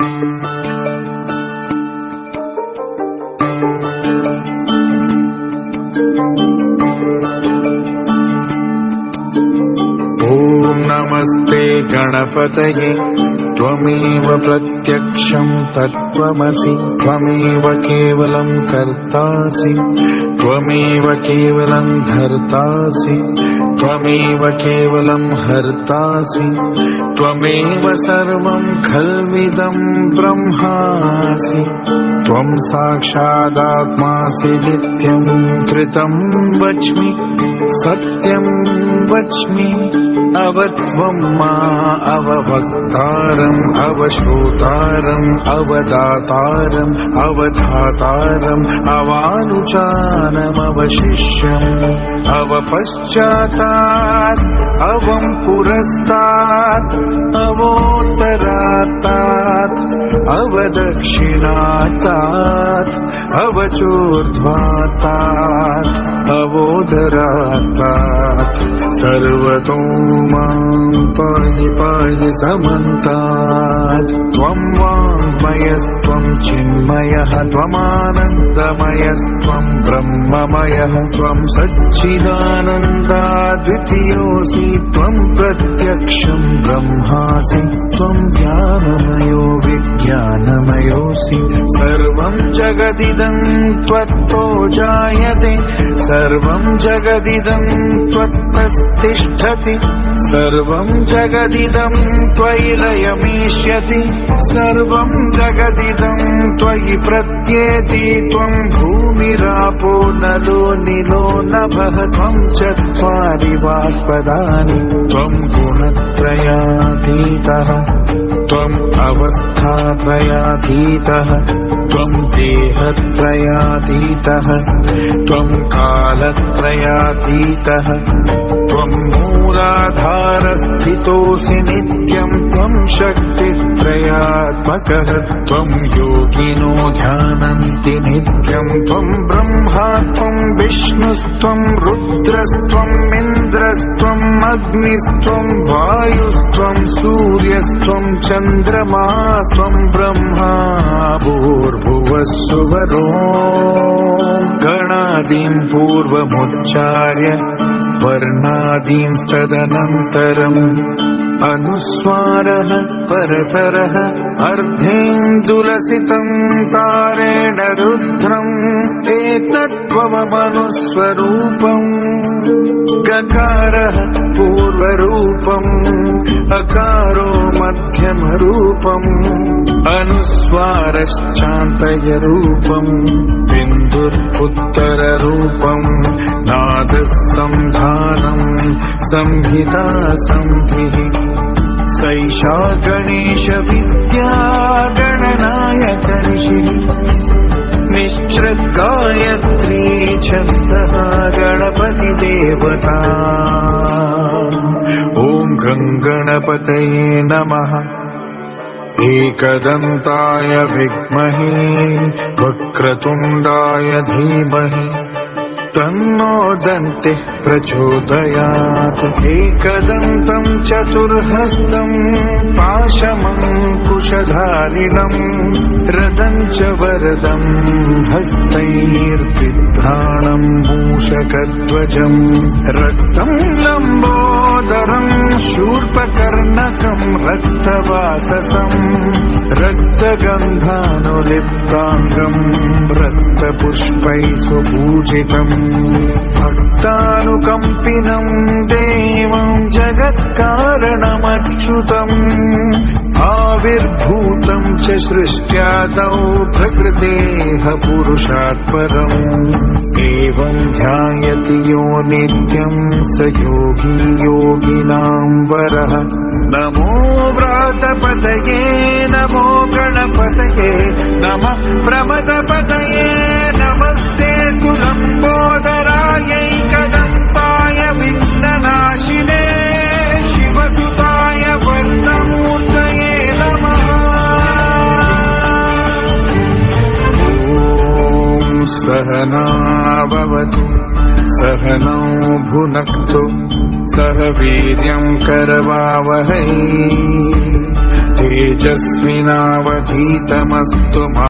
ॐ नमस्ते गणपतये त्वमेव प्रत्यक्षं तत्त्वमसि त्वमेव केवलं कर्तासि त्वमेव केवलं धर्तासि त्वमेव केवलं हर्तासि त्वमेव सर्वं खल्विदं ब्रह्मासि त्वं साक्षादात्मासि नित्यं कृतं वच्मि सत्यं वच्मि अवत्वं मा अववक्तारम् अवश्रोतारम् अवदातारम् अवधातारम् अवानुचानम् अवशिष्यम् अवपश्चातात् अवं पुरस्तात् अवोत्तरात्तात् अवदक्षिणात्तात् अवचोर्ध्वात्तात् अवोदरात्तात् सर्वतो मां पाहि पाहि समन्तात् त्वं वाङ्मयस्त्वं चिन्मयः त्वमानन्दमयस्त्वं ब्रह्ममयः त्वं सच्चिदानन्दाद्वितीयोऽसि त्वं प्रत्यक्षं ब्रह्मासि त्वं ज्ञानमयो विज्ञानमयोऽसि सर्वं जगदिदं त्वत्तो जायते सर्वं जगदिदं त्वत्तस्तिष्ठति सर्वं जगदिदं त्वयि लयमेष्यति सर्वं जगदिदं त्वयि प्रत्येति त्वं भूमिरापो नलो निलो नभः त्वं चत्वारि वाक्पदानि त्वं गुणत्रयातीतः त्वम् अवस्थात्रयातीतः त्वं देहत्रयातीतः त्वं कालत्रयातीतः त्वं मूलाधारस्थितोऽसि नित्यं त्वं शक्तित्रयात्मकः त्वं योगिनो ध्यानन्ति नित्यं त्वं ब्रह्मा त्वं विष्णुस्त्वं रुद्रस्त्वम् इन्द्रस्त्वम् अग्निस्त्वं वायुस्त्वं सूर्यस्त्वं चन्द्रमास्त्वं ब्रह्मा भूर्भुवस्सुवरो गणादीन् पूर्वमुच्चार्य वर्णादींस्तदनन्तरम् अनुस्वारः परतरः अर्धेन्दुलसितं तारेण रुद्रम् एतत्त्वमनुस्वरूपम् गकारः पूर्वरूपम् अकारो मध्यमरूपम् अनुस्वारश्चान्तयरूपम् बिन्दुरुत्तररूपम् नादः संधानम् संहिता संधिः सैषा गणेश विद्या गणनायकर्षिः निश्चृद्गायत्री छन्दः गणपतिदेवता ॐ गङ्गणपतये नमः एकदन्ताय विद्महे वक्रतुण्डाय धीमहि तन्नो दन्तिः प्रचोदयात् एकदन्तं चतुर्हस्तं पाशमङ्कुशधारिणं रदं च वरदं हस्तैर्बिभ्राणं मूषकध्वजं रक्तं लम्बोदरं शूर्पकर्णकं रक्तवाससं रक्तगन्धानुलिप्ताङ्गं रक्तपुष्पैः सुपूजितम् भक्तानुकम्पिनं देवं जगत्कारणमच्युतम् आविर्भूतं च सृष्ट्यादौ प्रकृतेः पुरुषात् परम् एवं ध्यायति यो नित्यं स योगी योगिनां वरः नमो व्रातपतये नमो गणपतये नमः प्रमदपतये नमस्ते लम्बोदरायैकदन्ताय विघ्ननाशिने शिवसुताय वर्णमूर्तये नमः ॐ सहनाववतु सहनौ भुनक्तु सह वीर्यं करवावहै तेजस्विनावधीतमस्तु।